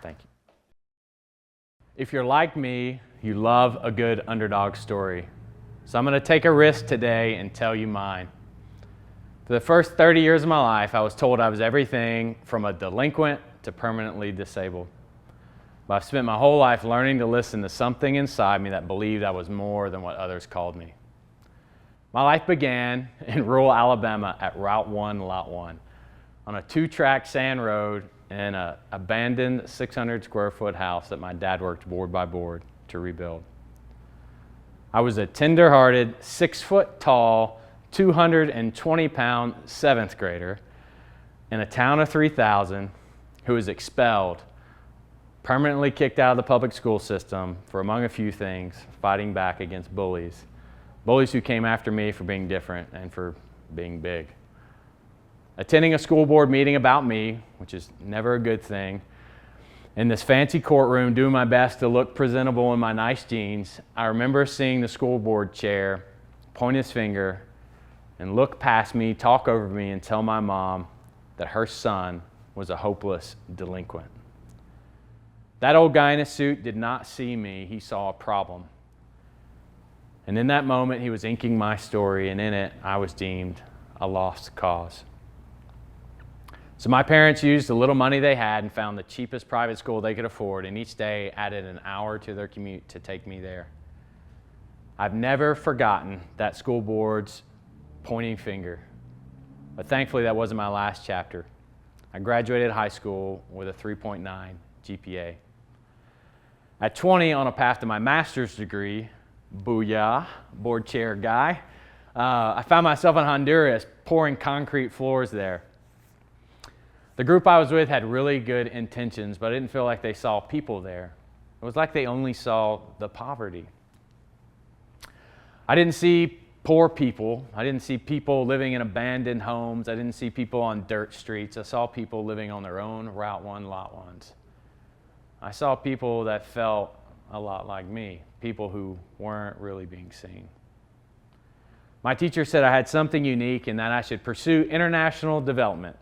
Thank you. If you're like me, you love a good underdog story. So I'm going to take a risk today and tell you mine. For the first 30 years of my life, I was told I was everything from a delinquent to permanently disabled. But I've spent my whole life learning to listen to something inside me that believed I was more than what others called me. My life began in rural Alabama at Route 1, Lot 1, on a 2-track sand road in an abandoned 600 square foot house that my dad worked board by board to rebuild. I was a tender-hearted, 6 foot tall, 220-pound 7th grader in a town of 3,000 who was expelled, permanently kicked out of the public school system for, among a few things, fighting back against bullies. Bullies who came after me for being different and for being big. Attending a school board meeting about me, which is never a good thing, in this fancy courtroom doing my best to look presentable in my nice jeans, I remember seeing the school board chair point his finger and look past me, talk over me, and tell my mom that her son was a hopeless delinquent. That old guy in a suit did not see me, he saw a problem. And in that moment, he was inking my story, and in it, I was deemed a lost cause. So my parents used the little money they had and found the cheapest private school they could afford, and each day added an hour to their commute to take me there. I've never forgotten that school board's pointing finger, but thankfully that wasn't my last chapter. I graduated high school with a 3.9 GPA. At 20, on a path to my master's degree, booyah, board chair guy, I found myself in Honduras pouring concrete floors there. The group I was with had really good intentions, but I didn't feel like they saw people there. It was like they only saw the poverty. I didn't see poor people. I didn't see people living in abandoned homes. I didn't see people on dirt streets. I saw people living on their own Route 1, Lot 1s. I saw people that felt a lot like me, people who weren't really being seen. My teacher said I had something unique and that I should pursue international development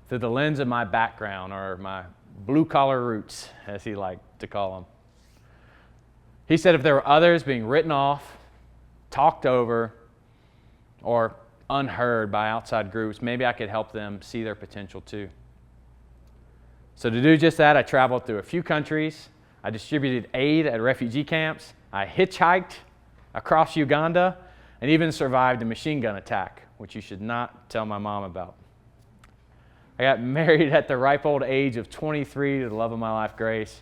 through the lens of my background, or my blue-collar roots, as he liked to call them. He said if there were others being written off, talked over, or unheard by outside groups, maybe I could help them see their potential too. So to do just that, I traveled through a few countries. I distributed aid at refugee camps. I hitchhiked across Uganda and even survived a machine gun attack, which you should not tell my mom about. I got married at the ripe old age of 23 to the love of my life, Grace,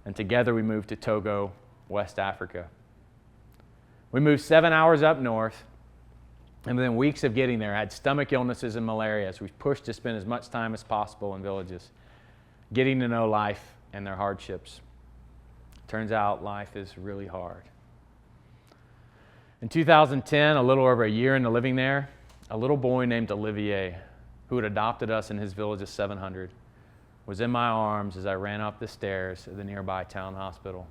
and together we moved to Togo, West Africa. We moved 7 hours up north, and within weeks of getting there, I had stomach illnesses and malaria, so we pushed to spend as much time as possible in villages, getting to know life and their hardships. Turns out life is really hard. In 2010, a little over a year into living there, a little boy named Olivier, who had adopted us in his village of 700, was in my arms as I ran up the stairs of the nearby town hospital.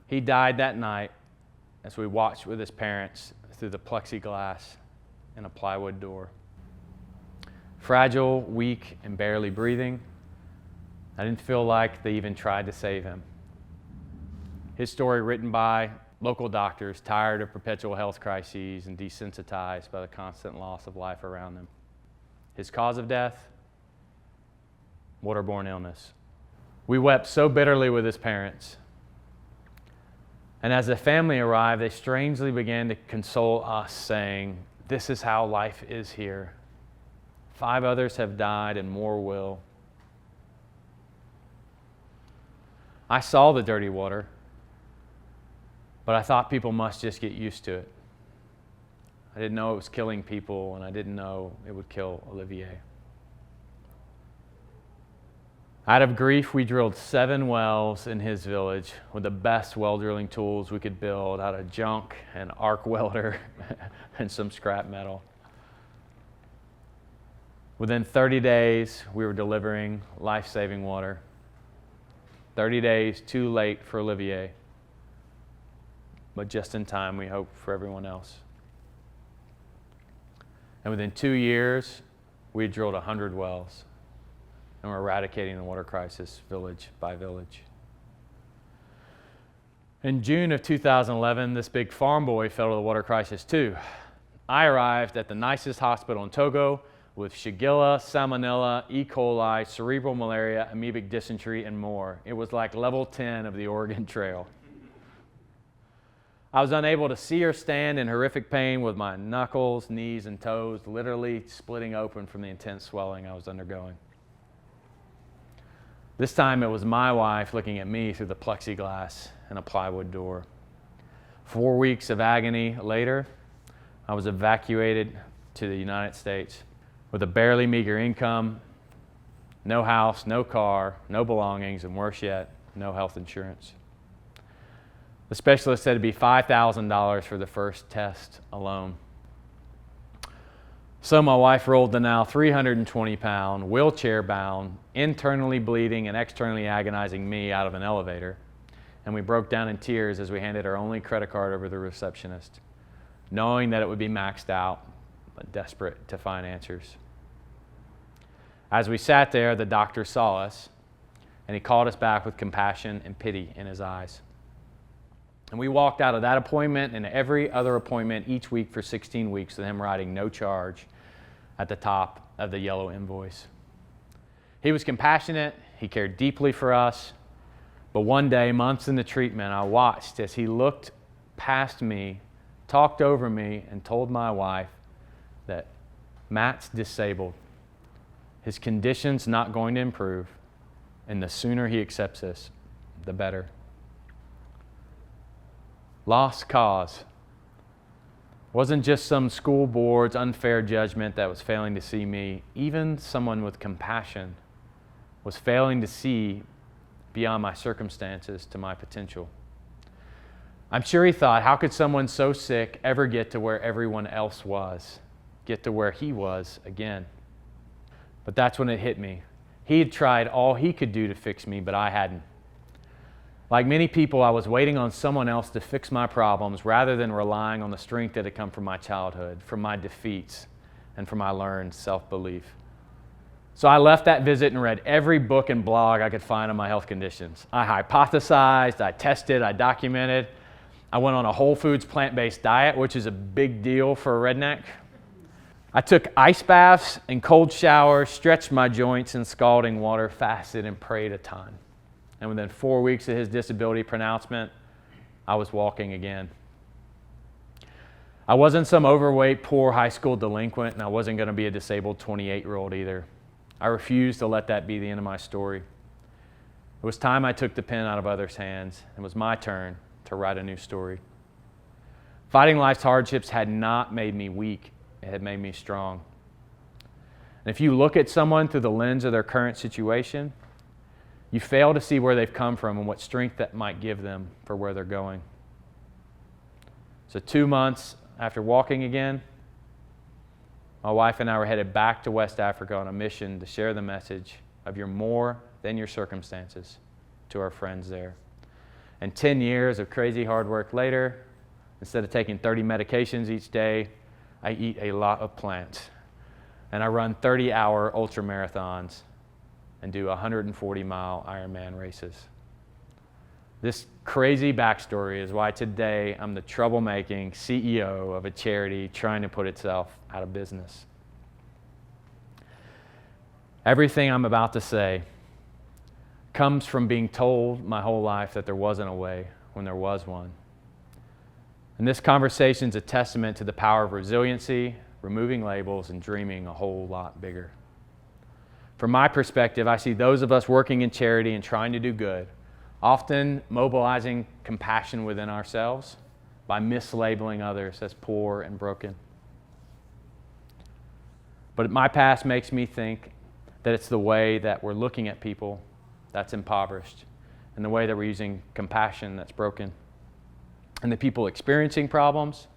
He died that night as we watched with his parents through the plexiglass and a plywood door. Fragile, weak, and barely breathing, I didn't feel like they even tried to save him. His story written by local doctors tired of perpetual health crises and desensitized by the constant loss of life around them. His cause of death? Waterborne illness. We wept so bitterly with his parents. And as the family arrived, they strangely began to console us, saying, "This is how life is here. 5 others have died and more will." I saw the dirty water, but I thought people must just get used to it. I didn't know it was killing people, and I didn't know it would kill Olivier. Out of grief, we drilled 7 wells in his village with the best well drilling tools we could build out of junk, an arc welder, and some scrap metal. Within 30 days, we were delivering life-saving water. 30 days too late for Olivier, but just in time, we hope, for everyone else. And within 2 years, we had drilled 100 wells. and we're eradicating the water crisis village by village. In June of 2011, this big farm boy fell to the water crisis too. I arrived at the nicest hospital in Togo with Shigella, Salmonella, E. coli, cerebral malaria, amoebic dysentery, and more. It was like level 10 of the Oregon Trail. I was unable to see or stand in horrific pain with my knuckles, knees, and toes literally splitting open from the intense swelling I was undergoing. This time it was my wife looking at me through the plexiglass and a plywood door. 4 weeks of agony later, I was evacuated to the United States with a barely meager income, no house, no car, no belongings, and worse yet, no health insurance. The specialist said it'd be $5,000 for the first test alone. So my wife rolled the now 320-pound, wheelchair-bound, internally bleeding and externally agonizing me out of an elevator, and we broke down in tears as we handed our only credit card over to the receptionist, knowing that it would be maxed out, but desperate to find answers. As we sat there, the doctor saw us, and he called us back with compassion and pity in his eyes. And we walked out of that appointment and every other appointment each week for 16 weeks with him writing no charge at the top of the yellow invoice. He was compassionate, he cared deeply for us, but one day, months into treatment, I watched as he looked past me, talked over me, and told my wife that Matt's disabled. His condition's not going to improve, and the sooner he accepts this, the better. Lost cause. Wasn't just some school board's unfair judgment that was failing to see me. Even someone with compassion was failing to see beyond my circumstances to my potential. I'm sure he thought, how could someone so sick ever get to where everyone else was, get to where he was again? But that's when it hit me. He had tried all he could do to fix me, but I hadn't. Like many people, I was waiting on someone else to fix my problems rather than relying on the strength that had come from my childhood, from my defeats, and from my learned self-belief. So I left that visit and read every book and blog I could find on my health conditions. I hypothesized, I tested, I documented. I went on a whole foods plant-based diet, which is a big deal for a redneck. I took ice baths and cold showers, stretched my joints in scalding water, fasted, and prayed a ton. And within 4 weeks of his disability pronouncement, I was walking again. I wasn't some overweight, poor high school delinquent, and I wasn't going to be a disabled 28-year-old either. I refused to let that be the end of my story. It was time I took the pen out of others' hands. It was my turn to write a new story. Fighting life's hardships had not made me weak. It had made me strong. And if you look at someone through the lens of their current situation, you fail to see where they've come from and what strength that might give them for where they're going. So 2 months after walking again, my wife and I were headed back to West Africa on a mission to share the message of you're more than your circumstances to our friends there. And 10 years of crazy hard work later, instead of taking 30 medications each day, I eat a lot of plants. And I run 30-hour ultra marathons and do 140-mile Ironman races. This crazy backstory is why today I'm the troublemaking CEO of a charity trying to put itself out of business. Everything I'm about to say comes from being told my whole life that there wasn't a way when there was one. And this conversation is a testament to the power of resiliency, removing labels, and dreaming a whole lot bigger. From my perspective, I see those of us working in charity and trying to do good, often mobilizing compassion within ourselves by mislabeling others as poor and broken. But my past makes me think that it's the way that we're looking at people that's impoverished, and the way that we're using compassion that's broken. And the people experiencing problems,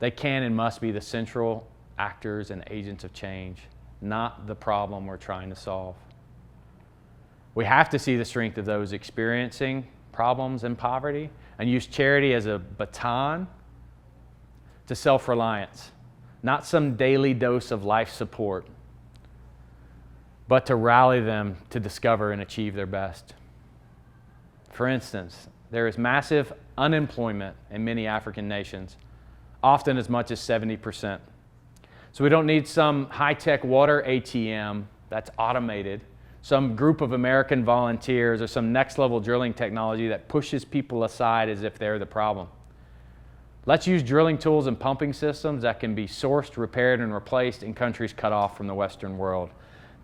they can and must be the central actors and agents of change, not the problem we're trying to solve. We have to see the strength of those experiencing problems and poverty and use charity as a baton to self-reliance, not some daily dose of life support, but to rally them to discover and achieve their best. For instance, there is massive unemployment in many African nations, often as much as 70%. So we don't need some high-tech water ATM that's automated, some group of American volunteers, or some next-level drilling technology that pushes people aside as if they're the problem. Let's use drilling tools and pumping systems that can be sourced, repaired, and replaced in countries cut off from the Western world.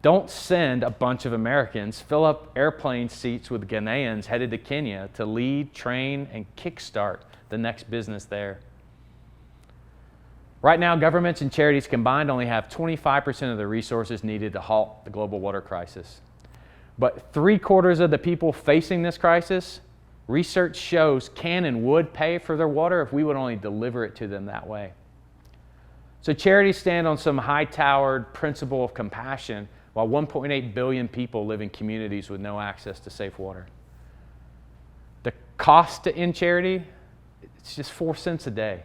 Don't send a bunch of Americans, fill up airplane seats with Ghanaians headed to Kenya to lead, train, and kickstart the next business there. Right now, governments and charities combined only have 25% of the resources needed to halt the global water crisis. But 3/4 of the people facing this crisis, research shows, can and would pay for their water if we would only deliver it to them that way. So charities stand on some high-towered principle of compassion, while 1.8 billion people live in communities with no access to safe water. The cost to end charity, it's just 4 cents a day.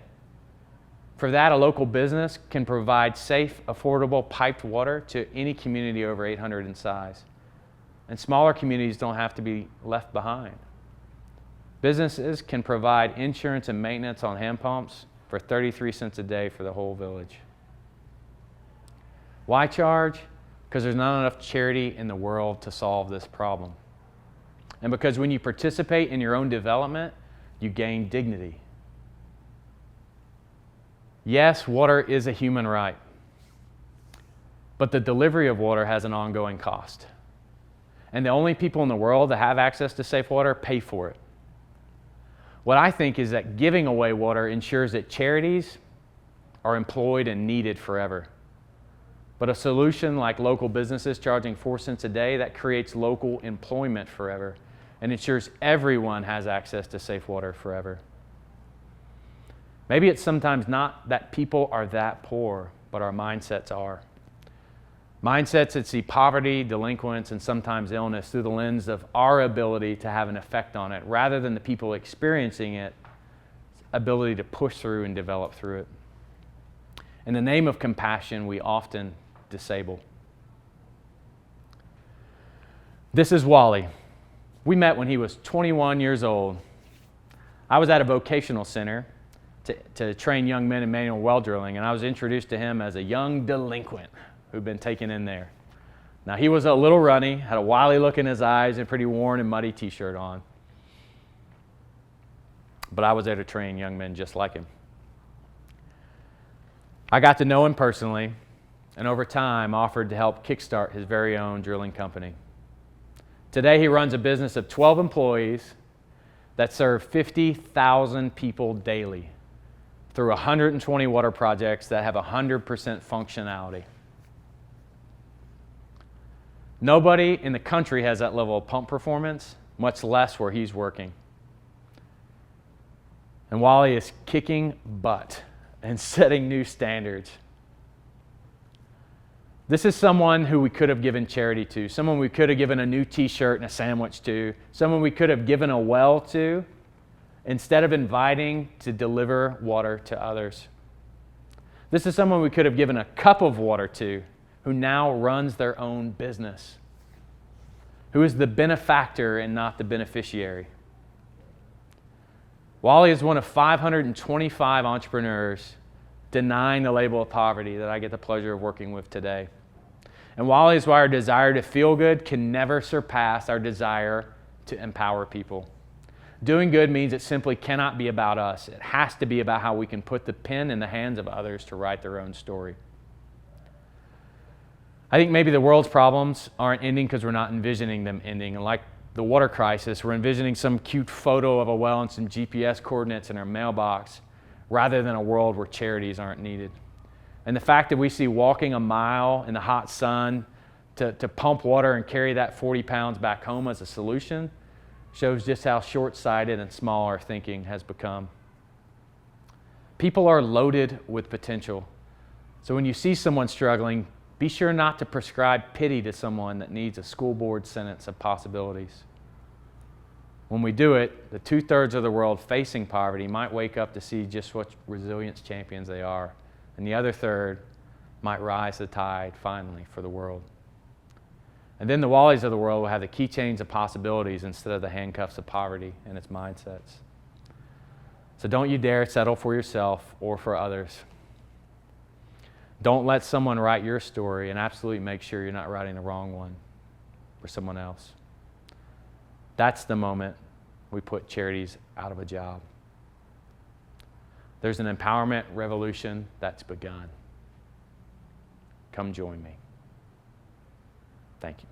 For that, a local business can provide safe, affordable, piped water to any community over 800 in size. And smaller communities don't have to be left behind. Businesses can provide insurance and maintenance on hand pumps for 33 cents a day for the whole village. Why charge? Because there's not enough charity in the world to solve this problem. And because when you participate in your own development, you gain dignity. Yes, water is a human right, but the delivery of water has an ongoing cost. And the only people in the world that have access to safe water pay for it. What I think is that giving away water ensures that charities are employed and needed forever. But a solution like local businesses charging 4 cents a day, that creates local employment forever and ensures everyone has access to safe water forever. Maybe it's sometimes not that people are that poor, but our mindsets are. Mindsets that see poverty, delinquence, and sometimes illness through the lens of our ability to have an effect on it, rather than the people experiencing it, ability to push through and develop through it. In the name of compassion, we often disable. This is Wally. We met when he was 21 years old. I was at a vocational center to train young men in manual well drilling, and I was introduced to him as a young delinquent who'd been taken in there. Now, he was a little runny, had a wily look in his eyes, and a pretty worn and muddy t-shirt on. But I was there to train young men just like him. I got to know him personally, and over time offered to help kickstart his very own drilling company. Today, he runs a business of 12 employees that serve 50,000 people daily through 120 water projects that have 100% functionality. Nobody in the country has that level of pump performance, much less where he's working. And Wally is kicking butt and setting new standards. This is someone who we could have given charity to, someone we could have given a new t-shirt and a sandwich to, someone we could have given a well to, instead of inviting to deliver water to others. This is someone we could have given a cup of water to, who now runs their own business, who is the benefactor and not the beneficiary. Wally is one of 525 entrepreneurs denying the label of poverty that I get the pleasure of working with today. And Wally is why our desire to feel good can never surpass our desire to empower people. Doing good means it simply cannot be about us. It has to be about how we can put the pen in the hands of others to write their own story. I think maybe the world's problems aren't ending because we're not envisioning them ending. And like the water crisis, we're envisioning some cute photo of a well and some GPS coordinates in our mailbox, rather than a world where charities aren't needed. And the fact that we see walking a mile in the hot sun to pump water and carry that 40 pounds back home as a solution shows just how short-sighted and small our thinking has become. People are loaded with potential. So when you see someone struggling, be sure not to prescribe pity to someone that needs a school board sentence of possibilities. When we do it, the 2/3 of the world facing poverty might wake up to see just what resilience champions they are, and the other third might rise the tide finally for the world. And then the Wallies of the world will have the keychains of possibilities instead of the handcuffs of poverty and its mindsets. So don't you dare settle for yourself or for others. Don't let someone write your story, and absolutely make sure you're not writing the wrong one for someone else. That's the moment we put charities out of a job. There's an empowerment revolution that's begun. Come join me. Thank you.